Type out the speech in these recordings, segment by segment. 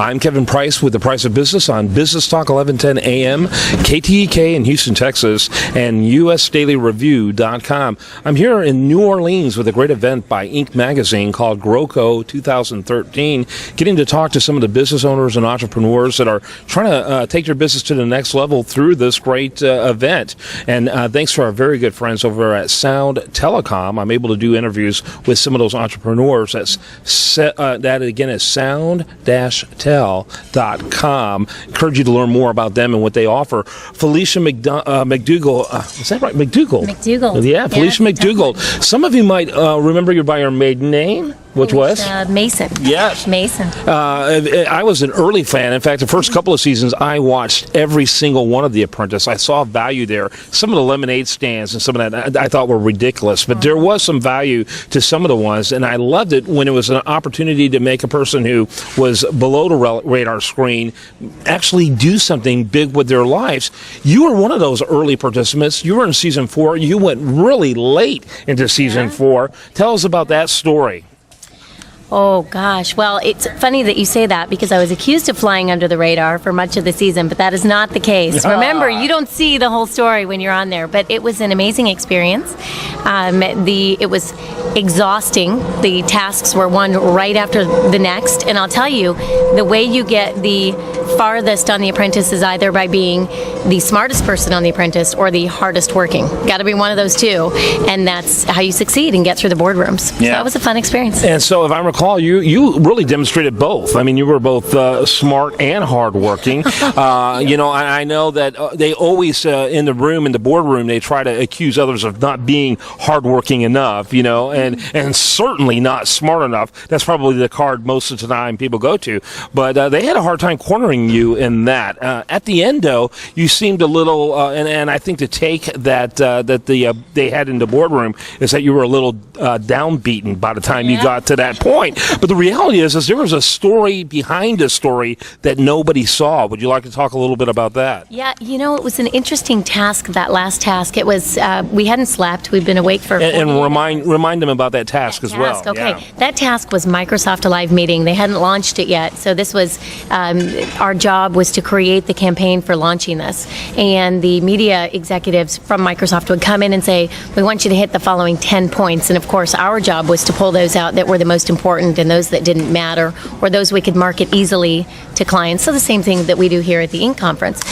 I'm Kevin Price with The Price of Business on Business Talk 1110 AM, KTEK in Houston, Texas, and USDailyReview.com. I'm here in New Orleans with a great event by Inc. magazine called GrowCo 2013, getting to talk to some of the business owners and entrepreneurs that are trying to take their business to the next level through this great event. And thanks to our very good friends over at Sound Telecom, I'm able to do interviews with some of those entrepreneurs. That again is sound-tel.com. Encourage you to learn more about them and what they offer. Felisha McDougald, is that right? McDougald. Yeah, Felisha McDougald. Definitely. Some of you might remember you by your maiden name, which was? Mason. Yes. Mason. I was an early fan. In fact, the first couple of seasons, I watched every single one of The Apprentice. I saw value there. Some of the lemonade stands and some of that I thought were ridiculous, but there was some value to some of the ones, and I loved it when it was an opportunity to make a person who was below the radar screen actually do something big with their lives. You were one of those early participants. You were in season 4. You went really late into season 4. Tell us about that story. Oh, gosh. Well, it's funny that you say that because I was accused of flying under the radar for much of the season, but that is not the case. Remember, you don't see the whole story when you're on there, but it was an amazing experience. It was exhausting. The tasks were one right after the next, and I'll tell you, the way you get the farthest on The Apprentice is either by being the smartest person on The Apprentice or the hardest working. Got to be one of those two, and that's how you succeed and get through the boardrooms. Yeah. So that was a fun experience. And so if I recall, you really demonstrated both. I mean, you were both smart and hardworking. I know that they always in the boardroom, they try to accuse others of not being hardworking enough, and certainly not smart enough. That's probably the card most of the time people go to. But they had a hard time cornering you in that. At the end, though, you seemed a little, and I think the take that they had in the boardroom is that you were a little downbeaten by the time you got to that point. But the reality is there was a story behind a story that nobody saw. Would you like to talk a little bit about that? Yeah, it was an interesting task, that last task. It was, we hadn't slept. We'd been awake for And remind them about that task as well. Okay. Yeah. That task was Microsoft Alive Meeting. They hadn't launched it yet. So this was, our job was to create the campaign for launching this. And the media executives from Microsoft would come in and say, we want you to hit the following 10 points. And of course, our job was to pull those out that were the most important and those that didn't matter, or those we could market easily to clients. So the same thing that we do here at the Inc. conference.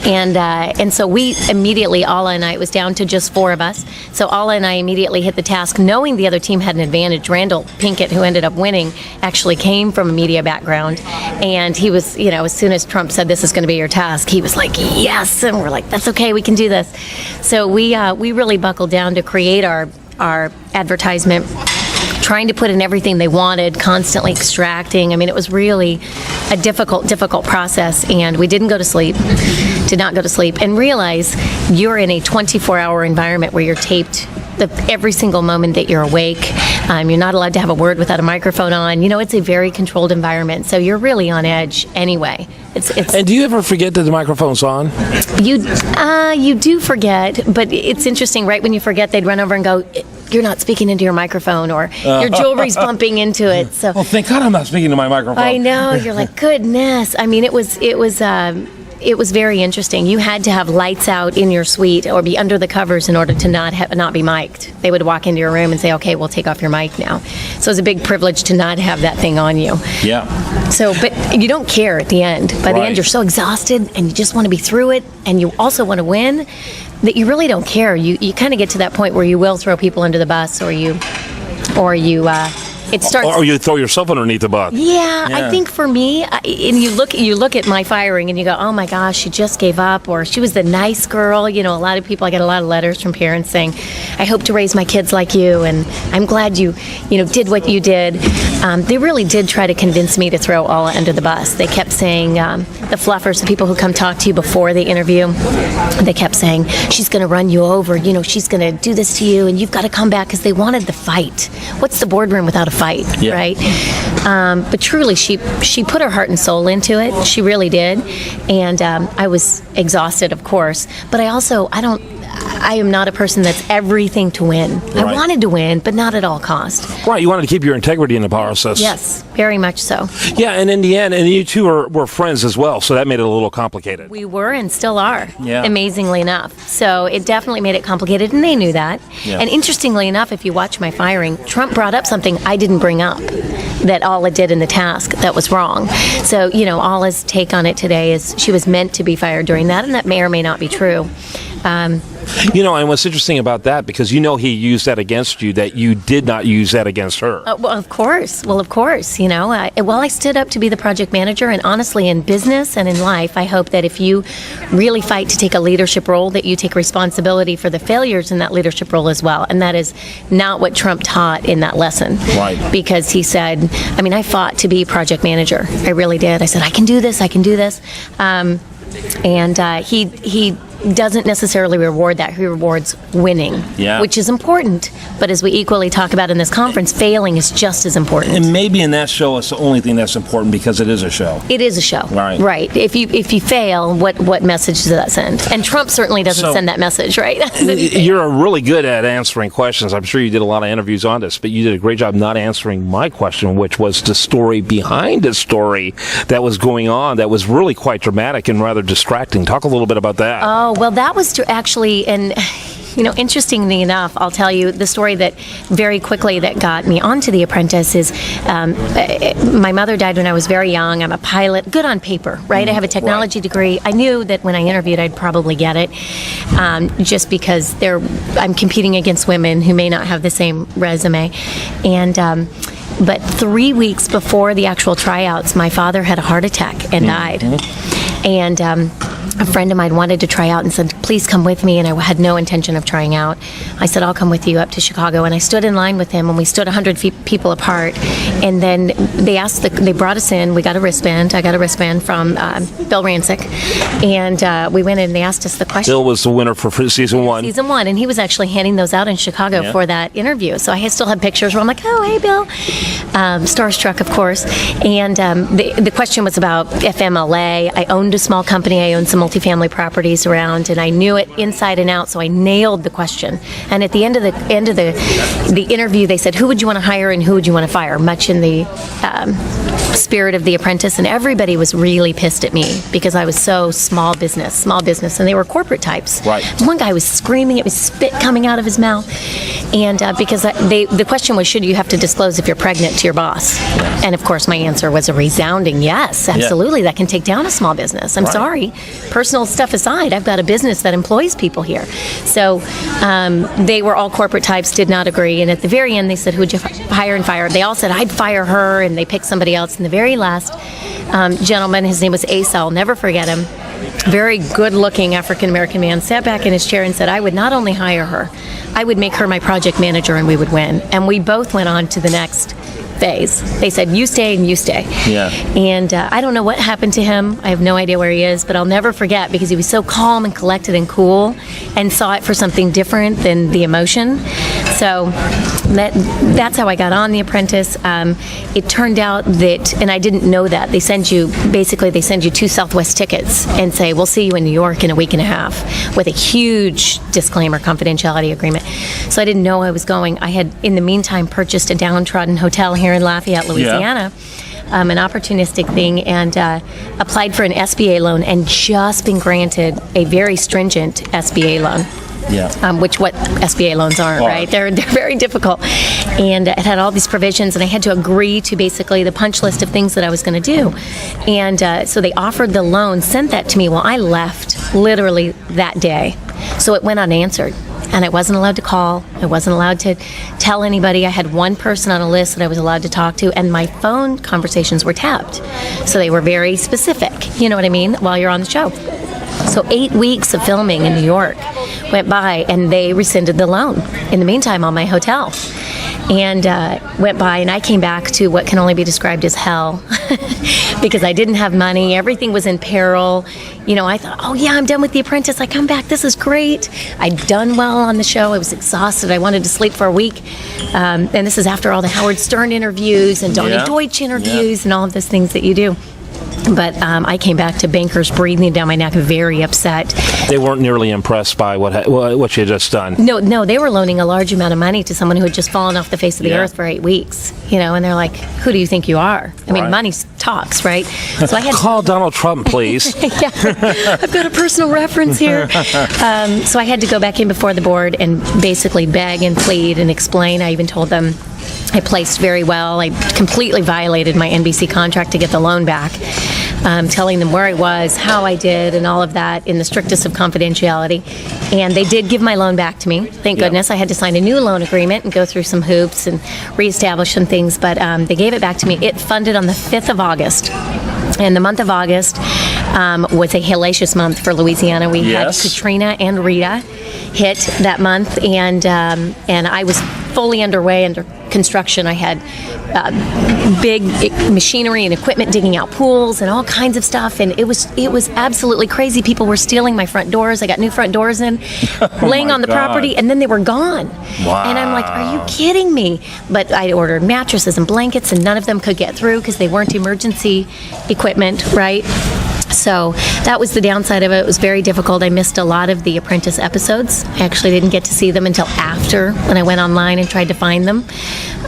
And so we immediately, Alla and I, it was down to just 4 of us. So Alla and I immediately hit the task, knowing the other team had an advantage. Randall Pinkett, who ended up winning, actually came from a media background. And he was, as soon as Trump said, this is going to be your task, he was like, yes. And we're like, that's okay, we can do this. So we really buckled down to create our advertisement, trying to put in everything they wanted, constantly extracting. I mean, it was really a difficult process, and we did not go to sleep, and realize you're in a 24-hour environment where you're taped every single moment that you're awake. You're not allowed to have a word without a microphone on. It's a very controlled environment, so you're really on edge anyway. And do you ever forget that the microphone's on? You do forget, but it's interesting. Right when you forget, they'd run over and go, you're not speaking into your microphone, or your jewelry's bumping into it. So, well, thank God I'm not speaking to my microphone. I know. You're like, goodness. I mean, it was very interesting. You had to have lights out in your suite or be under the covers in order to not be mic'd. They would walk into your room and say, okay, we'll take off your mic now. So it was a big privilege to not have that thing on you. Yeah. So, but you don't care at the end. By the end, you're so exhausted and you just want to be through it, and you also want to win, that you really don't care. You kind of get to that point where you will throw people under the bus, or you it starts. Or you throw yourself underneath the bus. Yeah, I think for me, and you look at my firing and you go, oh my gosh, she just gave up, or she was the nice girl. A lot of people, I get a lot of letters from parents saying, I hope to raise my kids like you, and I'm glad you did what you did. They really did try to convince me to throw Alla under the bus. They kept saying, the fluffers, the people who come talk to you before the interview, they kept saying, she's going to run you over, she's going to do this to you, and you've got to come back, because they wanted the fight. What's the boardroom without a fight, right? But truly, she put her heart and soul into it. She really did. And I was exhausted, of course. But I I am not a person that's everything to win. Right. I wanted to win, but not at all cost. Right, you wanted to keep your integrity in the process. Yes, very much so. Yeah, and in the end, and you two were friends as well, so that made it a little complicated. We were and still are, Yeah. amazingly enough. So it definitely made it complicated, and they knew that. Yeah. And interestingly enough, if you watch my firing, Trump brought up something I didn't bring up that Alla did in the task that was wrong. So, Alla's take on it today is she was meant to be fired during that, and that may or may not be true. And what's interesting about that, because he used that against you, that you did not use that against her. Well, of course. I stood up to be the project manager, and honestly, in business and in life, I hope that if you really fight to take a leadership role, that you take responsibility for the failures in that leadership role as well. And that is not what Trump taught in that lesson. Right. Because he said, I fought to be project manager. I really did. I said, I can do this. He doesn't necessarily reward that. He rewards winning, which is important. But as we equally talk about in this conference, failing is just as important. And maybe in that show, it's the only thing that's important because it is a show. It is a show. Right. If you fail, what message does that send? And Trump certainly doesn't send that message, right? You're really good at answering questions. I'm sure you did a lot of interviews on this, but you did a great job not answering my question, which was the story behind the story that was going on that was really quite dramatic and rather distracting. Talk a little bit about that. Oh, well, that was interestingly enough, I'll tell you the story that very quickly that got me onto The Apprentice is my mother died when I was very young. I'm a pilot, good on paper, right? I have a technology degree. I knew that when I interviewed, I'd probably get it, just because I'm competing against women who may not have the same resume. And but 3 weeks before the actual tryouts, my father had a heart attack and died. And a friend of mine wanted to try out and said, please come with me, and I had no intention of trying out. I said, I'll come with you up to Chicago, and I stood in line with him, and we stood 100 people apart, and then they brought us in. We got a wristband. I got a wristband from Bill Rancic, and we went in and they asked us the question. Bill was the winner for season one. Season one, and he was actually handing those out in Chicago for that interview. So I still have pictures where I'm like, oh, hey, Bill. Starstruck, of course. And the question was about FMLA. I owned a small company. I owned some multifamily properties around, and I knew it inside and out, so I nailed the question. And at the end of the interview, they said, who would you want to hire and who would you want to fire? Much in the spirit of The Apprentice, and everybody was really pissed at me because I was so small business, and they were corporate types. Right. One guy was screaming, it was spit coming out of his mouth, and because the question was, should you have to disclose if you're pregnant to your boss? Yes. And of course, my answer was a resounding yes, absolutely. That can take down a small business. I'm sorry. Personal stuff aside, I've got a business that employs people here. So they were all corporate types, did not agree. And at the very end, they said, who would you hire and fire? They all said, I'd fire her, and they picked somebody else. And the very last gentleman, his name was Asa, I'll never forget him, very good-looking African-American man, sat back in his chair and said, I would not only hire her, I would make her my project manager and we would win. And we both went on to the next phase. They said, you stay and you stay. Yeah. And I don't know what happened to him. I have no idea where he is, but I'll never forget because he was so calm and collected and cool and saw it for something different than the emotion. So that's how I got on The Apprentice. It turned out that, and I didn't know that, they send you 2 Southwest tickets and say, we'll see you in New York in a week and a half with a huge disclaimer, confidentiality agreement. So I didn't know I was going. I had, in the meantime, purchased a downtrodden hotel here in Lafayette, Louisiana. An opportunistic thing, and applied for an SBA loan and just been granted a very stringent SBA loan. Yeah. Which what SBA loans aren't, right? They're very difficult. And it had all these provisions, and I had to agree to basically the punch list of things that I was going to do. And so they offered the loan, sent that to me. Well, I left literally that day. So it went unanswered. And I wasn't allowed to call. I wasn't allowed to tell anybody. I had one person on a list that I was allowed to talk to, and my phone conversations were tapped. So they were very specific, you know what I mean, while you're on the show. So 8 weeks of filming in New York went by, and they rescinded the loan in the meantime on my hotel. And went by, and I came back to what can only be described as hell because I didn't have money. Everything was in peril. You know, I thought, oh, yeah, I'm done with The Apprentice. I come back. This is great. I'd done well on the show. I was exhausted. I wanted to sleep for a week. And this is after all the Howard Stern interviews and Donnie Deutsch interviews and all of those things that you do. But I came back to bankers breathing down my neck, very upset. They weren't nearly impressed by what you had just done. No, they were loaning a large amount of money to someone who had just fallen off the face of the earth for 8 weeks, and they're like, who do you think you are? I mean, money talks, right? So I had Call Donald Trump, please. Yeah, I've got a personal reference here. So I had to go back in before the board and basically beg and plead and explain. I even told them I placed very well. I completely violated my NBC contract to get the loan back, telling them where I was, how I did, and all of that in the strictest of confidentiality. And they did give my loan back to me. Thank goodness. I had to sign a new loan agreement and go through some hoops and reestablish some things, but they gave it back to me. It funded on the 5th of August. And the month of August was a hellacious month for Louisiana. We had Katrina and Rita hit that month, and I was fully underway under construction. I had big machinery and equipment digging out pools and all kinds of stuff, and it was absolutely crazy. People were stealing my front doors. I got new front doors in, laying on the property, and then they were gone. Wow. And I'm like, are you kidding me? But I ordered mattresses and blankets, and none of them could get through because they weren't emergency equipment, right? So that was the downside of it. It was very difficult. I missed a lot of the Apprentice episodes. I actually didn't get to see them until after, when I went online and tried to find them.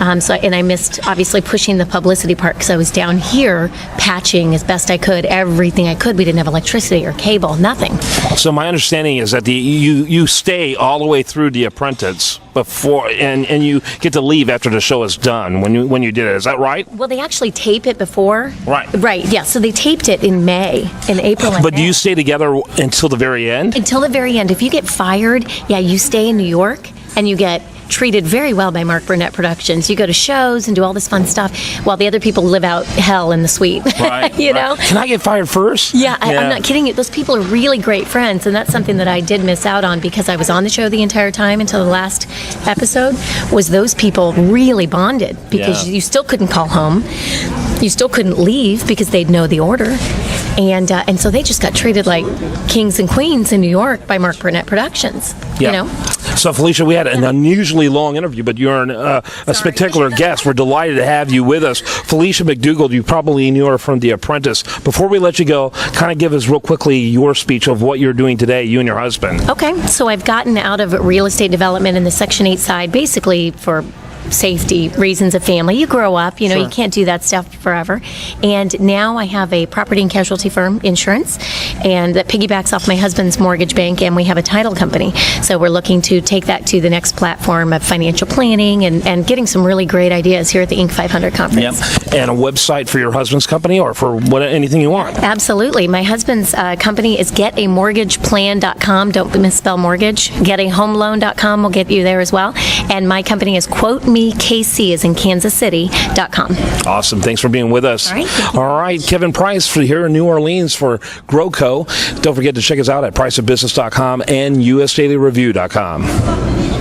And I missed, obviously, pushing the publicity part because I was down here patching as best I could, everything I could. We didn't have electricity or cable, nothing. So my understanding is that you stay all the way through The Apprentice before, and you get to leave after the show is done when you did it. Is that right? Well, they actually tape it before. Right. Yeah. So they taped it in April. But do you stay together until the very end? Until the very end. If you get fired, you stay in New York and you get treated very well by Mark Burnett Productions. You go to shows and do all this fun stuff while the other people live out hell in the suite. Right. You know? Can I get fired first? Yeah, I'm not kidding you. Those people are really great friends, and that's something that I did miss out on because I was on the show the entire time until the last episode, was those people really bonded because you still couldn't call home. You still couldn't leave because they'd know the order. And so they just got treated like kings and queens in New York by Mark Burnett Productions. Yeah. You know? So, Felisha, we had an unusually long interview, but you're a spectacular guest. We're delighted to have you with us. Felisha McDougald, you probably knew her from The Apprentice. Before we let you go, kind of give us real quickly your speech of what you're doing today, you and your husband. Okay. So I've gotten out of real estate development in the Section 8 side, basically for safety reasons of family. You grow up, you can't do that stuff forever. And now I have a property and casualty firm, insurance, and that piggybacks off my husband's mortgage bank, and we have a title company. So we're looking to take that to the next platform of financial planning and getting some really great ideas here at the Inc. 500 conference. Yep. And a website for your husband's company or for anything you want. Absolutely. My husband's company is getamortgageplan.com. Don't misspell mortgage. Getahomeloan.com will get you there as well. And my company is QuoteMeKC, as in Kansas City.com. Awesome. Thanks for being with us. All right. Kevin Price for here in New Orleans for GrowCo. Don't forget to check us out at priceofbusiness.com and usdailyreview.com.